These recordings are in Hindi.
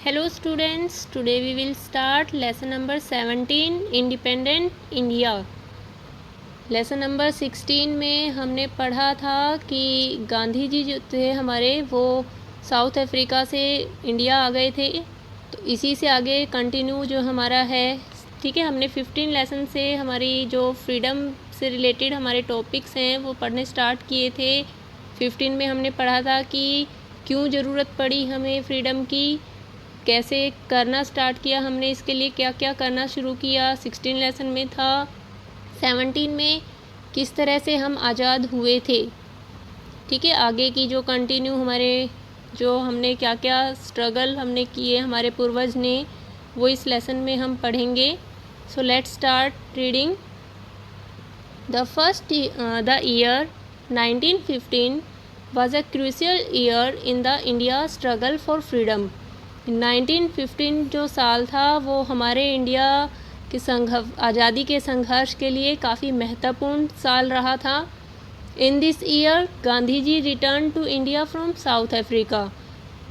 Hello students, today we will start lesson number 17 Independent India। Lesson number 16 में हमने पढ़ा था कि गांधी जी जो थे हमारे वो साउथ अफ्रीका से इंडिया आ गए थे। तो इसी से आगे कंटिन्यू जो हमारा है, ठीक है, हमने 15 लेसन से हमारी जो फ्रीडम से रिलेटेड हमारे टॉपिक्स हैं वो पढ़ने स्टार्ट किए थे। 15 में हमने पढ़ा था कि क्यों ज़रूरत पड़ी हमें फ्रीडम की, कैसे करना स्टार्ट किया हमने, इसके लिए क्या क्या करना शुरू किया। 16 लेसन में था। 17 में किस तरह से हम आज़ाद हुए थे, ठीक है। आगे की जो कंटिन्यू हमारे जो हमने क्या क्या स्ट्रगल हमने किए हमारे पूर्वज ने, वो इस लेसन में हम पढ़ेंगे। So let's start reading. The year 1915 was a crucial year in the India struggle for freedom। 1915 जो साल था वो हमारे इंडिया के आज़ादी के संघर्ष के लिए काफ़ी महत्वपूर्ण साल रहा था। In this year Gandhi ji return to India from South Africa.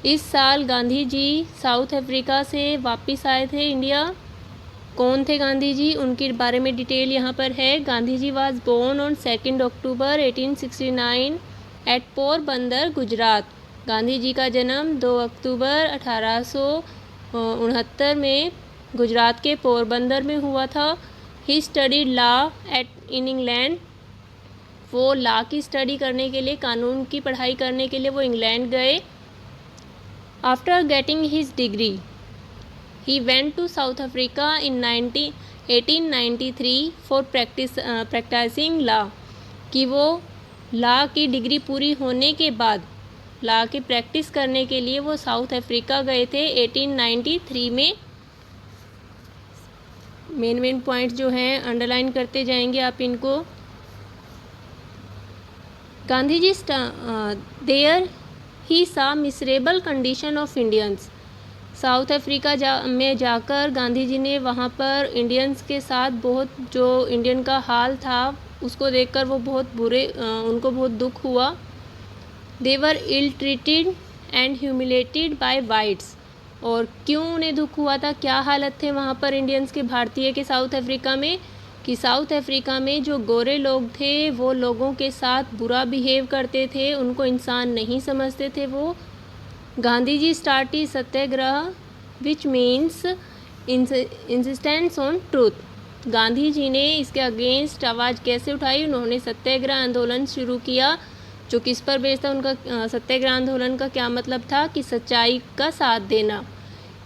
इस साल गांधी जी साउथ अफ्रीका से वापस आए थे इंडिया। कौन थे गांधी जी, उनके बारे में डिटेल यहाँ पर है। Gandhi ji was born on 2 October 1869 at Porbandar, Gujarat. Gandhi ji का जन्म 2 अक्टूबर 1869 में गुजरात के पोरबंदर में हुआ था। He studied law in England. वो लॉ की स्टडी करने के लिए, कानून की पढ़ाई करने के लिए वो इंग्लैंड गए। After getting his degree he went to South Africa in 1893 for practising law. कि वो लॉ की डिग्री पूरी होने के बाद लॉ की प्रैक्टिस करने के लिए वो साउथ अफ्रीका गए थे 1893 में। मेन पॉइंट जो हैं अंडरलाइन करते जाएंगे आप इनको। गांधी जी देयर ही सा miserable condition of Indians. South Africa में जाकर गांधी जी ने वहाँ पर इंडियंस के साथ बहुत जो इंडियन का हाल था उसको देखकर वो बहुत उनको बहुत दुख हुआ। They were ill treated and humiliated by whites. और क्यों उन्हें दुख हुआ था, क्या हालत थे वहाँ पर इंडियंस के, भारतीय के साउथ अफ्रीका में, कि साउथ अफ्रीका में जो गोरे लोग थे वो लोगों के साथ बुरा बिहेव करते थे, उनको इंसान नहीं समझते थे वो। Gandhi ji started satyagraha which means insistence on truth. Gandhi ji ने इसके अगेंस्ट आवाज़ कैसे उठाई, उन्होंने सत्याग्रह आंदोलन शुरू किया जो किस पर बेस्ड था। उनका सत्याग्रह आंदोलन का क्या मतलब था कि सच्चाई का साथ देना।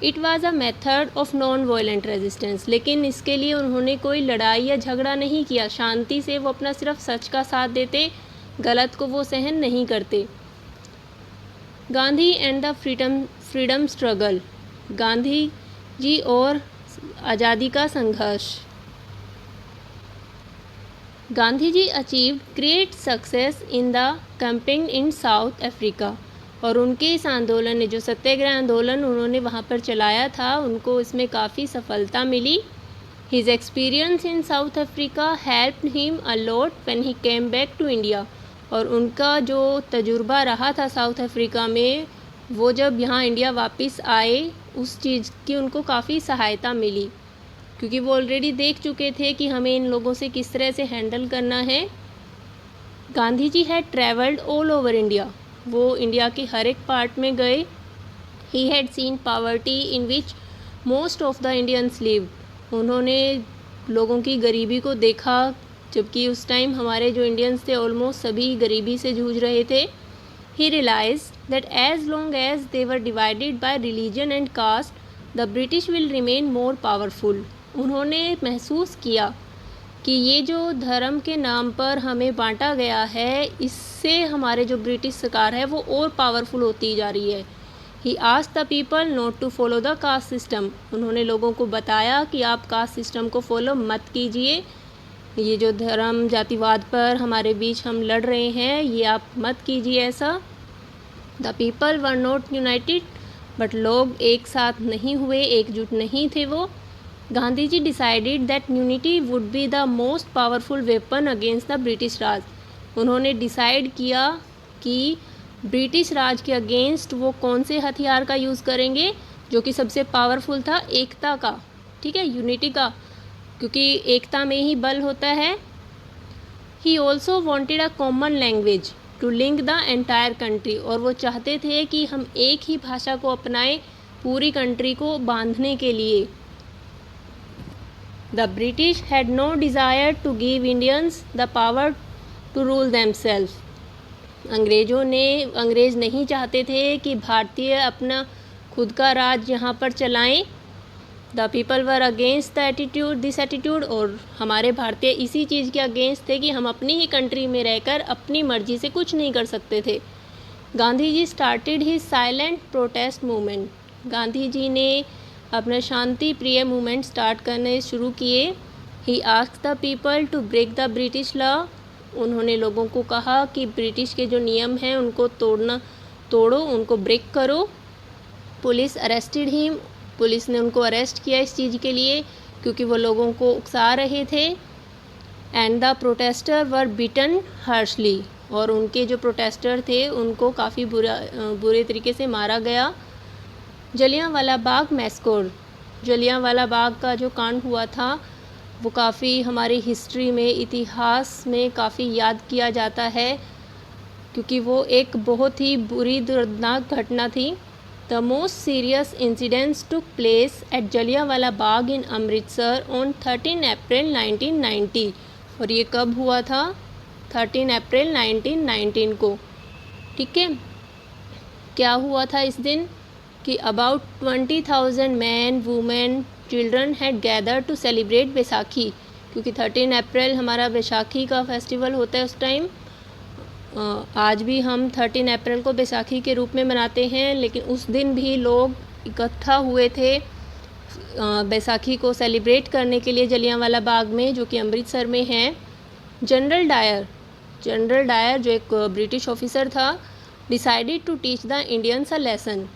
It was a method of non violent resistance. लेकिन इसके लिए उन्होंने कोई लड़ाई या झगड़ा नहीं किया, शांति से वो अपना सिर्फ सच का साथ देते, गलत को वो सहन नहीं करते। Gandhi and the freedom struggle. Gandhi ji और आज़ादी का संघर्ष। Gandhi ji achieved great success in the campaign in South Africa. और उनके इस आंदोलन ने, जो सत्याग्रह आंदोलन उन्होंने वहाँ पर चलाया था, उनको इसमें काफ़ी सफलता मिली। His experience in South Africa helped him a lot when he came back to India. और उनका जो तजुर्बा रहा था साउथ अफ्रीका में, वो जब यहाँ इंडिया वापस आए उस चीज़ की उनको काफ़ी सहायता मिली, क्योंकि वो ऑलरेडी देख चुके थे कि हमें इन लोगों से किस तरह से हैंडल करना है। Gandhi ji had travelled all over India. वो इंडिया के हर एक पार्ट में गए। He had seen poverty in which most of the Indians lived. उन्होंने लोगों की गरीबी को देखा, जबकि उस टाइम हमारे जो इंडियंस थे ऑलमोस्ट सभी गरीबी से जूझ रहे थे। He realised that as long as they were divided by religion and caste the British will remain more powerful. उन्होंने महसूस किया कि ये जो धर्म के नाम पर हमें बांटा गया है, इससे हमारे जो ब्रिटिश सरकार है वो और पावरफुल होती जा रही है। He asked the people not to follow the caste system. उन्होंने लोगों को बताया कि आप कास्ट सिस्टम को फॉलो मत कीजिए, ये जो धर्म जातिवाद पर हमारे बीच हम लड़ रहे हैं ये आप मत कीजिए ऐसा। The people were not united, but लोग एक साथ नहीं हुए, एकजुट नहीं थे वो। Gandhi ji decided that unity would be the most powerful weapon against the British Raj. उन्होंने डिसाइड किया कि ब्रिटिश राज के अगेंस्ट वो कौन से हथियार का यूज़ करेंगे, जो कि सबसे पावरफुल था एकता का, ठीक है, यूनिटी का, क्योंकि एकता में ही बल होता है। He also wanted a common language to link the entire country, और वो चाहते थे कि हम एक ही भाषा को अपनाएं पूरी कंट्री को बांधने के लिए। The British had no desire to give Indians the power to rule themselves. अंग्रेज़ नहीं चाहते थे कि भारतीय अपना खुद का राज यहाँ पर चलाएं। The people were against this attitude, और हमारे भारतीय इसी चीज़ के अगेंस्ट थे कि हम अपनी ही कंट्री में रहकर अपनी मर्जी से कुछ नहीं कर सकते थे। Gandhi ji started he silent protest movement. Gandhi ji ने अपना शांति प्रिय मूवमेंट स्टार्ट करने शुरू किए। He asked the people to break the British law. उन्होंने लोगों को कहा कि ब्रिटिश के जो नियम हैं उनको तोड़ो, उनको ब्रेक करो। Police arrested him. पुलिस ने उनको अरेस्ट किया इस चीज़ के लिए क्योंकि वो लोगों को उकसा रहे थे। And the protester were beaten harshly, और उनके जो प्रोटेस्टर थे उनको काफ़ी बुरे तरीके से मारा गया। जलियांवाला बाग मैस्कोर। जलियांवाला बाग का जो कांड हुआ था वो काफ़ी हमारी हिस्ट्री में, इतिहास में काफ़ी याद किया जाता है क्योंकि वो एक बहुत ही बुरी दर्दनाक घटना थी। The most serious incidents took place at Jallianwala Bagh in Amritsar on 13 अप्रैल 1990। और ये कब हुआ था? 13 अप्रैल 1919 को, ठीक है। क्या हुआ था इस दिन कि about 20,000 man, women, children had gather to celebrate Baisakhi, क्योंकि 13 अप्रैल हमारा बैसाखी का फेस्टिवल होता है उस टाइम। आज भी हम 13 अप्रैल को बैसाखी के रूप में मनाते हैं, लेकिन उस दिन भी लोग इकट्ठा हुए थे बैसाखी को सेलिब्रेट करने के लिए जलियांवाला बाग में, जो कि अमृतसर में है। जनरल डायर जो एक ब्रिटिश ऑफिसर था, decided to teach the Indians a lesson.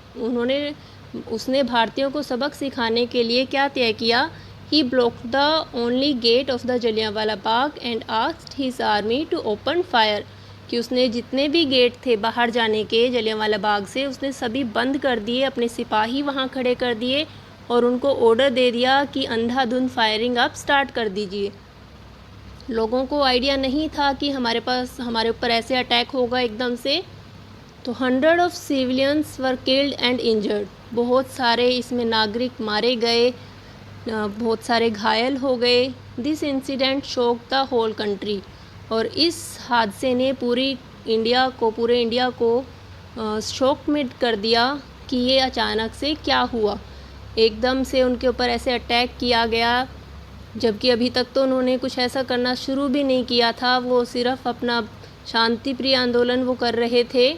उसने भारतीयों को सबक सिखाने के लिए क्या तय किया? He blocked the only gate of the Jallianwala Bagh and asked his army to open fire, कि उसने जितने भी गेट थे बाहर जाने के जलियांवाला बाग से उसने सभी बंद कर दिए, अपने सिपाही वहाँ खड़े कर दिए और उनको ऑर्डर दे दिया कि अंधाधुंध फायरिंग आप स्टार्ट कर दीजिए। लोगों को आइडिया नहीं था कि हमारे ऊपर ऐसे अटैक होगा एकदम से। तो 100 of civilians were killed and injured. बहुत सारे इसमें नागरिक मारे गए, बहुत सारे घायल हो गए। This incident shock the whole country, और इस हादसे ने पूरे इंडिया को शॉक में कर दिया कि ये अचानक से क्या हुआ। एकदम से उनके ऊपर ऐसे अटैक किया गया, जबकि अभी तक तो उन्होंने कुछ ऐसा करना शुरू भी नहीं किया था। वो सिर्फ अपना शांति प्रिय आंदोलन वो कर रहे थे,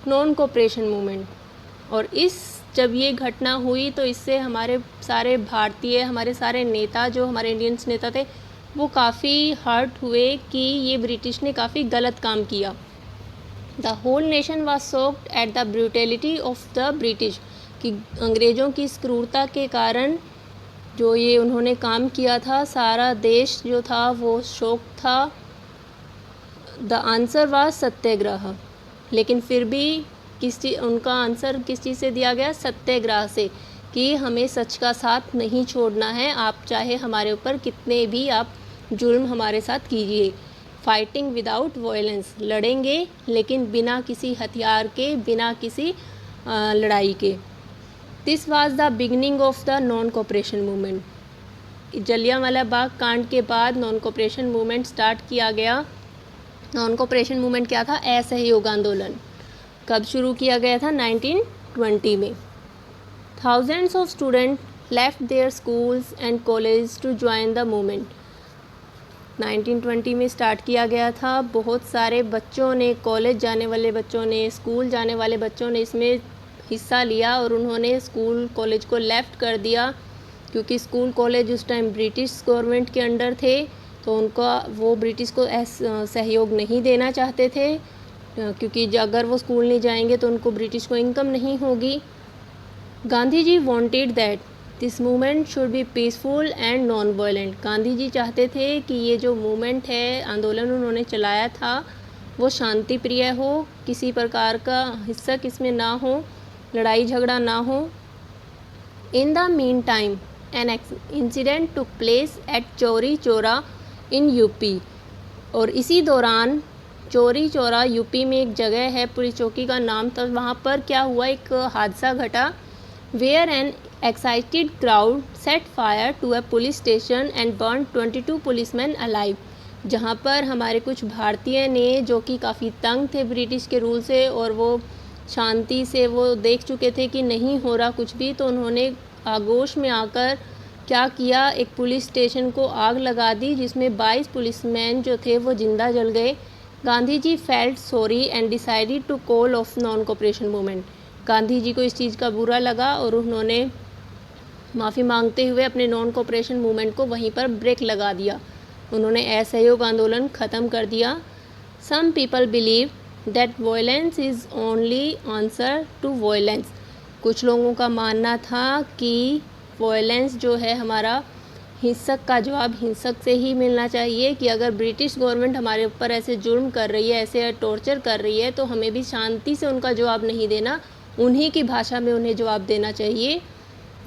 नॉन कोऑपरेशन मूवमेंट। और जब ये घटना हुई तो इससे हमारे सारे नेता, जो हमारे इंडियंस नेता थे, वो काफ़ी हर्ट हुए कि ये ब्रिटिश ने काफ़ी गलत काम किया। The whole nation was shocked at the brutality of the British, कि अंग्रेज़ों की इस क्रूरता के कारण जो ये उन्होंने काम किया था, सारा देश जो था वो शॉक था। द आंसर वाज सत्याग्रह, लेकिन फिर भी उनका आंसर किस चीज़ से दिया गया? सत्याग्रह से, कि हमें सच का साथ नहीं छोड़ना है, आप चाहे हमारे ऊपर कितने भी आप जुल्म हमारे साथ कीजिए। फाइटिंग विदाउट वायलेंस, लड़ेंगे लेकिन बिना किसी हथियार के, बिना किसी लड़ाई के। This was the beginning of the non cooperation movement. Jallianwala Bagh कांड के बाद नॉन कोऑपरेशन मूवमेंट स्टार्ट किया गया। नॉन कोऑपरेशन मूवमेंट क्या था? असहयोग आंदोलन। कब शुरू किया गया था? 1920 में। Thousands of student left their schools and college to join the movement. 1920 में स्टार्ट किया गया था। बहुत सारे बच्चों ने, कॉलेज जाने वाले बच्चों ने, स्कूल जाने वाले बच्चों ने इसमें हिस्सा लिया और उन्होंने स्कूल कॉलेज को लेफ़्ट कर दिया, क्योंकि स्कूल कॉलेज उस टाइम ब्रिटिश गवर्नमेंट के अंडर थे, तो वो ब्रिटिश को सहयोग नहीं देना चाहते थे, क्योंकि अगर वो स्कूल नहीं जाएंगे तो उनको ब्रिटिश को इनकम नहीं होगी। Gandhi ji wanted that this movement should be peaceful and non violent. Gandhi ji चाहते थे कि ये जो मूवमेंट है, आंदोलन उन्होंने चलाया था, वो शांति प्रिय हो, किसी प्रकार का हिस्सा इसमें ना हो, लड़ाई झगड़ा ना हो। In the meantime, an incident took place at Chauri Chaura in UP. और इसी दौरान चौरी चौरा यूपी में एक जगह है, पुलिस चौकी का नाम था, वहाँ पर क्या हुआ, एक हादसा घटा। Where an excited crowd set fire to a police station and burn 22 policeman alive. जहाँ पर हमारे कुछ भारतीय ने, जो कि काफ़ी तंग थे ब्रिटिश के रूल से और वो शांति से वो देख चुके थे कि नहीं हो रहा कुछ भी, तो उन्होंने आगोश में आकर क्या किया, एक पुलिस स्टेशन को आग लगा दी, जिसमें 22 पुलिसमैन जो थे वो जिंदा जल गए। Gandhi ji felt sorry and decided to call off non cooperation movement. Gandhi ji को इस चीज़ का बुरा लगा और उन्होंने माफ़ी मांगते हुए अपने नॉन कोऑपरेशन मूवमेंट को वहीं पर ब्रेक लगा दिया। उन्होंने असहयोग आंदोलन ख़त्म कर दिया। Some people believe that violence is only answer to violence. कुछ लोगों का मानना था कि वायलेंस जो है हमारा, हिंसक का जवाब हिंसक से ही मिलना चाहिए, कि अगर ब्रिटिश गवर्नमेंट हमारे ऊपर ऐसे जुर्म कर रही है, ऐसे टॉर्चर कर रही है, तो हमें भी शांति से उनका जवाब नहीं देना, उन्हीं की भाषा में उन्हें जवाब देना चाहिए।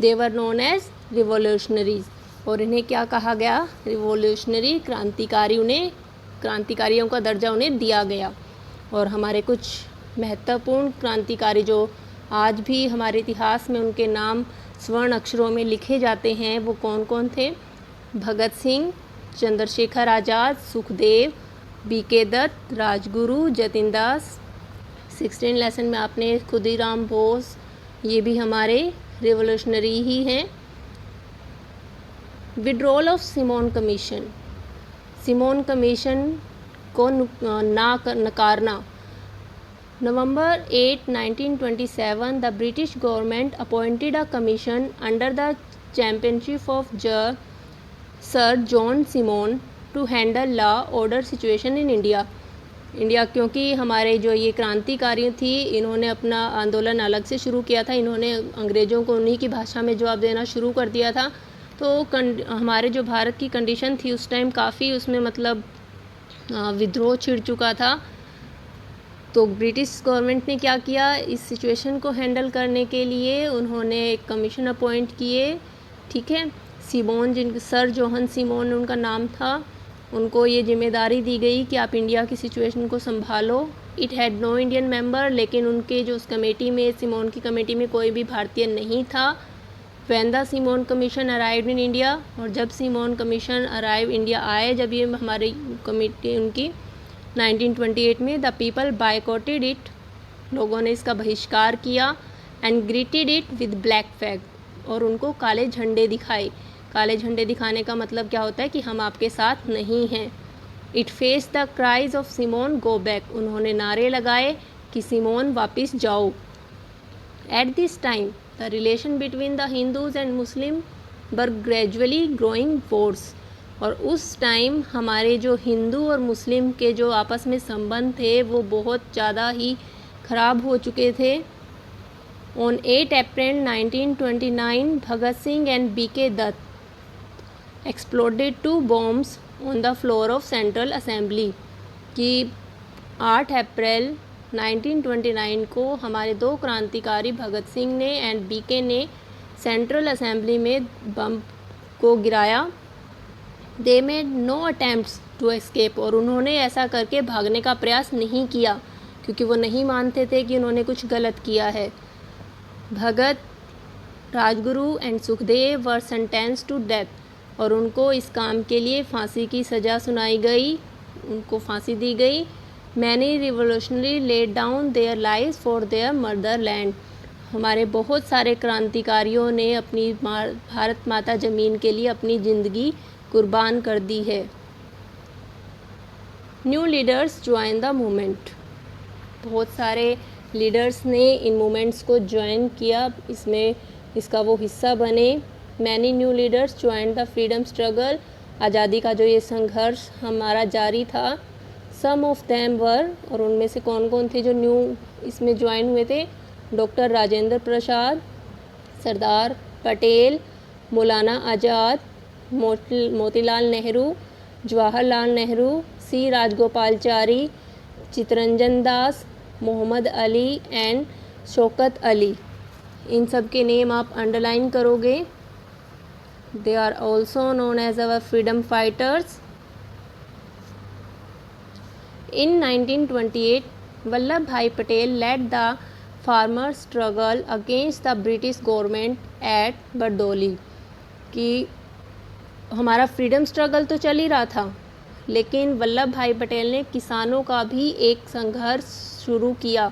दे वर नोन एज रिवोल्यूशनरीज। और इन्हें क्या कहा गया, रिवोल्यूशनरी, क्रांतिकारी। उन्हें क्रांतिकारियों का दर्जा उन्हें दिया गया। और हमारे कुछ महत्वपूर्ण क्रांतिकारी जो आज भी हमारे इतिहास में उनके नाम स्वर्ण अक्षरों में लिखे जाते हैं, वो कौन कौन थे? भगत सिंह, चंद्रशेखर आज़ाद, सुखदेव, बीके दत्त, राजगुरु, जतिन दास। 16 लेसन में आपने खुदीराम बोस, ये भी हमारे रिवोल्यूशनरी ही हैं। Withdrawal of Simon commission. Simon commission को नकारना। November 8, 1927, the British government appointed a commission under the championship of Sir John Simon to handle law order situation in India. क्योंकि हमारे जो ये क्रांतिकारी थी, इन्होंने अपना आंदोलन अलग से शुरू किया था, इन्होंने अंग्रेज़ों को उन्हीं की भाषा में जवाब देना शुरू कर दिया था। तो हमारे जो भारत की कंडीशन थी उस टाइम काफ़ी उसमें मतलब विद्रोह छिड़ चुका था। तो ब्रिटिश गवर्नमेंट ने क्या किया, इस सिचुएशन को हैंडल करने के लिए उन्होंने एक कमीशन अपॉइंट किए, ठीक है। सिमोन, जिन सर जोहन सिमोन उनका नाम था, उनको ये जिम्मेदारी दी गई कि आप इंडिया की सिचुएशन को संभालो। It had no Indian member, लेकिन उनके जो उस कमेटी में, सिमोन की कमेटी में कोई भी भारतीय नहीं था। When the Simon commission arrived in India, और जब सिमोन कमीशन अराइव इंडिया आए, जब ये हमारी कमेटी उनकी 1928 में, द पीपल बायकॉटेड इट, लोगों ने इसका बहिष्कार किया। And greeted it with black flag, और उनको काले झंडे दिखाए। काले झंडे दिखाने का मतलब क्या होता है कि हम आपके साथ नहीं हैं। It face the cries of Simon go back, उन्होंने नारे लगाए कि सिमोन वापस जाओ। At this time the relation between the Hindus and Muslim were gradually growing worse, और उस टाइम हमारे जो हिंदू और मुस्लिम के जो आपस में संबंध थे वो बहुत ज़्यादा ही ख़राब हो चुके थे। On 8 April 1929 Bhagat Singh and B K Dutt exploded 2 bombs on the floor of central assembly, कि 8 अप्रैल 1929 को हमारे 2 क्रांतिकारी भगत सिंह ने एंड बीके ने सेंट्रल असेंबली में बम को गिराया। They made no attempts to escape, और उन्होंने ऐसा करके भागने का प्रयास नहीं किया, क्योंकि वो नहीं मानते थे कि उन्होंने कुछ गलत किया है। Bhagat, Rajguru and Sukhdev were sentence to death, और उनको इस काम के लिए फांसी की सज़ा सुनाई गई, उनको फांसी दी गई। Many revolutionary laid down their lives for their Motherland, हमारे बहुत सारे क्रांतिकारियों ने अपनी भारत माता ज़मीन के लिए अपनी ज़िंदगी कुर्बान कर दी है। New leaders join the movement, बहुत सारे लीडर्स ने इन मूवमेंट्स को ज्वाइन किया, इसमें इसका वो हिस्सा बने। Many new leaders join the freedom struggle, आज़ादी का जो ये संघर्ष हमारा जारी था। सम ऑफ देम वर, और उनमें से कौन कौन थे जो न्यू इसमें ज्वाइन हुए थे? Doctor Rajendra Prasad, Sardar Patel, Maulana Azad, Motilal Nehru, Jawaharlal Nehru, C Rajagopalachari, Chittaranjan Das, Mohammad Ali and Shaukat Ali. इन सब के नेम आप अंडरलाइन करोगे। They are also known as our freedom fighters. In 1928, Vallabh Bhai Patel led the farmer struggle against the British government at Bardoli. कि हमारा फ्रीडम स्ट्रगल तो चल ही रहा था, लेकिन वल्लभ भाई पटेल ने किसानों का भी एक संघर्ष शुरू किया।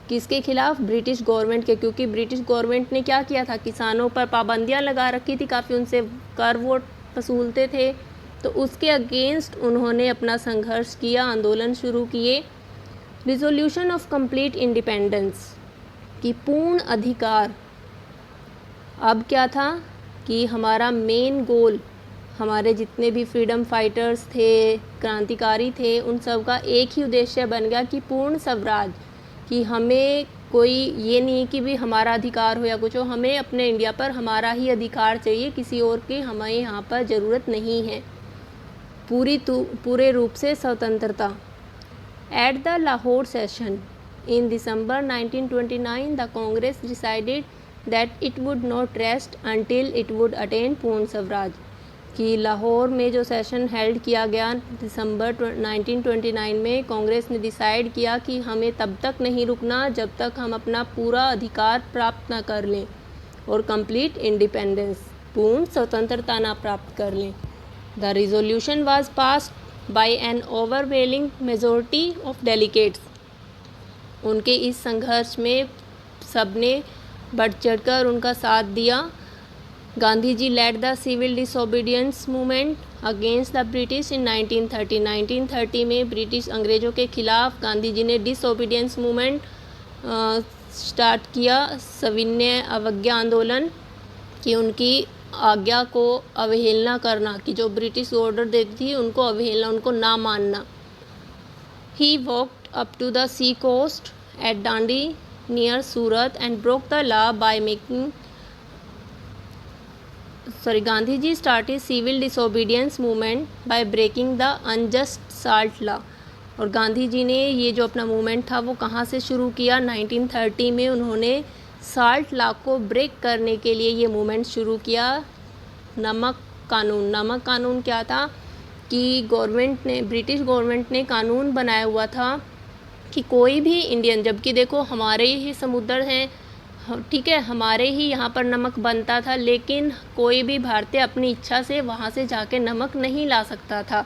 किसके खिलाफ? ब्रिटिश गवर्नमेंट के, क्योंकि ब्रिटिश गवर्नमेंट ने क्या किया था, किसानों पर पाबंदियां लगा रखी थी, काफ़ी उनसे कर वोट वसूलते थे, तो उसके अगेंस्ट उन्होंने अपना संघर्ष किया, आंदोलन शुरू किए। रिजोल्यूशन ऑफ कंप्लीट इंडिपेंडेंस की पूर्ण अधिकार। अब क्या था कि हमारा मेन गोल, हमारे जितने भी फ्रीडम फाइटर्स थे, क्रांतिकारी थे, उन सब का एक ही उद्देश्य बन गया कि पूर्ण स्वराज, कि हमें कोई ये नहीं कि भी हमारा अधिकार हो या कुछ हो, हमें अपने इंडिया पर हमारा ही अधिकार चाहिए, किसी और की हमें यहाँ पर ज़रूरत नहीं है। पूरे रूप से स्वतंत्रता। At the Lahore session in December 1929 the Congress decided that it would not rest until it would attain पूर्ण स्वराज। कि लाहौर में जो सेशन हेल्ड किया गया दिसंबर 1929 में, कांग्रेस ने डिसाइड किया कि हमें तब तक नहीं रुकना जब तक हम अपना पूरा अधिकार प्राप्त ना कर लें और कंप्लीट इंडिपेंडेंस, पूर्ण स्वतंत्रता ना प्राप्त कर लें। The resolution was passed by an overwhelming majority of delegates. उनके इस संघर्ष में सबने बढ़ चढ़कर उनका साथ दिया। Gandhi ji led the civil disobedience movement against the British in 1930। 1930 में ब्रिटिश अंग्रेज़ों के खिलाफ गांधी जी ने डिसोबीडियंस मूवमेंट स्टार्ट किया, सविनय अवज्ञा आंदोलन, कि उनकी आज्ञा को अवहेलना करना, कि जो ब्रिटिश ऑर्डर देती थी उनको अवहेलना, उनको ना मानना। He walked up to the sea coast at Dandi near Surat and broke the law by making Gandhi ji started civil disobedience movement by breaking the unjust salt law. और गांधी जी ने ये जो अपना मूवमेंट था वो कहाँ से शुरू किया? 1930 में उन्होंने साल्ट लॉ को ब्रेक करने के लिए ये मूवमेंट शुरू किया। नमक कानून क्या था कि ब्रिटिश गवर्नमेंट ने कानून बनाया हुआ था कि कोई भी इंडियन, जबकि देखो हमारे ही समुद्र हैं, ठीक है, हमारे ही यहाँ पर नमक बनता था, लेकिन कोई भी भारतीय अपनी इच्छा से वहाँ से जाके नमक नहीं ला सकता था,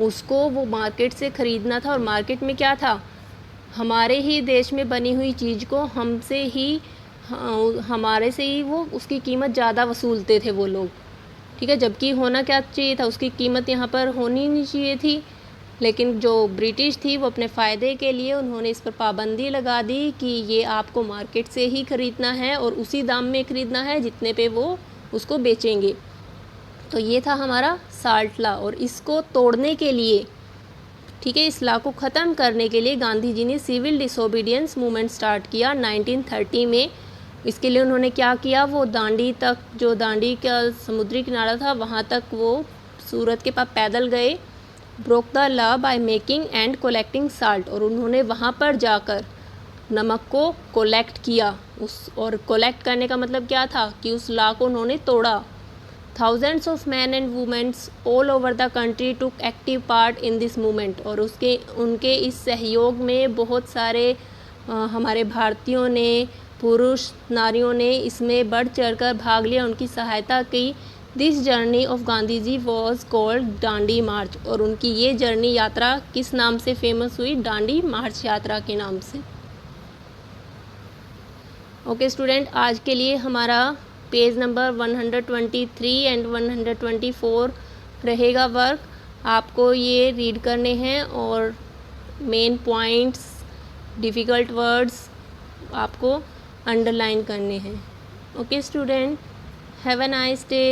उसको वो मार्केट से ख़रीदना था। और मार्केट में क्या था? हमारे ही देश में बनी हुई चीज़ को हमारे से ही वो उसकी कीमत ज़्यादा वसूलते थे वो लोग, ठीक है, जबकि होना क्या चाहिए था, उसकी कीमत यहाँ पर होनी नहीं चाहिए थी। लेकिन जो ब्रिटिश थी वो अपने फ़ायदे के लिए उन्होंने इस पर पाबंदी लगा दी कि ये आपको मार्केट से ही ख़रीदना है और उसी दाम में ख़रीदना है जितने पे वो उसको बेचेंगे। तो ये था हमारा साल्ट लॉ, और इसको तोड़ने के लिए, ठीक है, इस लॉ को ख़त्म करने के लिए गांधी जी ने सिविल डिसोबीडियंस मूवमेंट स्टार्ट किया 1930 में। इसके लिए उन्होंने क्या किया, वो दांडी तक, जो दांडी का समुद्री किनारा था वहाँ तक वो सूरत के पास पैदल गए। Broke the law by making and collecting salt, और उन्होंने वहाँ पर जाकर नमक को कलेक्ट किया। और कलेक्ट करने का मतलब क्या था कि उस लॉ को उन्होंने तोड़ा। Thousands of man and womens all over the country took active part in this movement. और उनके इस सहयोग में बहुत सारे हमारे भारतीयों ने, पुरुष नारियों ने इसमें बढ़ चढ़कर भाग लिया, उनकी सहायता की। This journey of Gandhi ji was called Dandi march. और उनकी ये जर्नी यात्रा किस नाम से फेमस हुई? डांडी मार्च यात्रा के नाम से। ओके स्टूडेंट, आज के लिए हमारा पेज नंबर 123 एंड 124 रहेगा वर्क। आपको ये रीड करने हैं और मेन पॉइंट्स, डिफ़िकल्ट वर्ड्स आपको अंडरलाइन करने हैं। Okay student, have a nice day.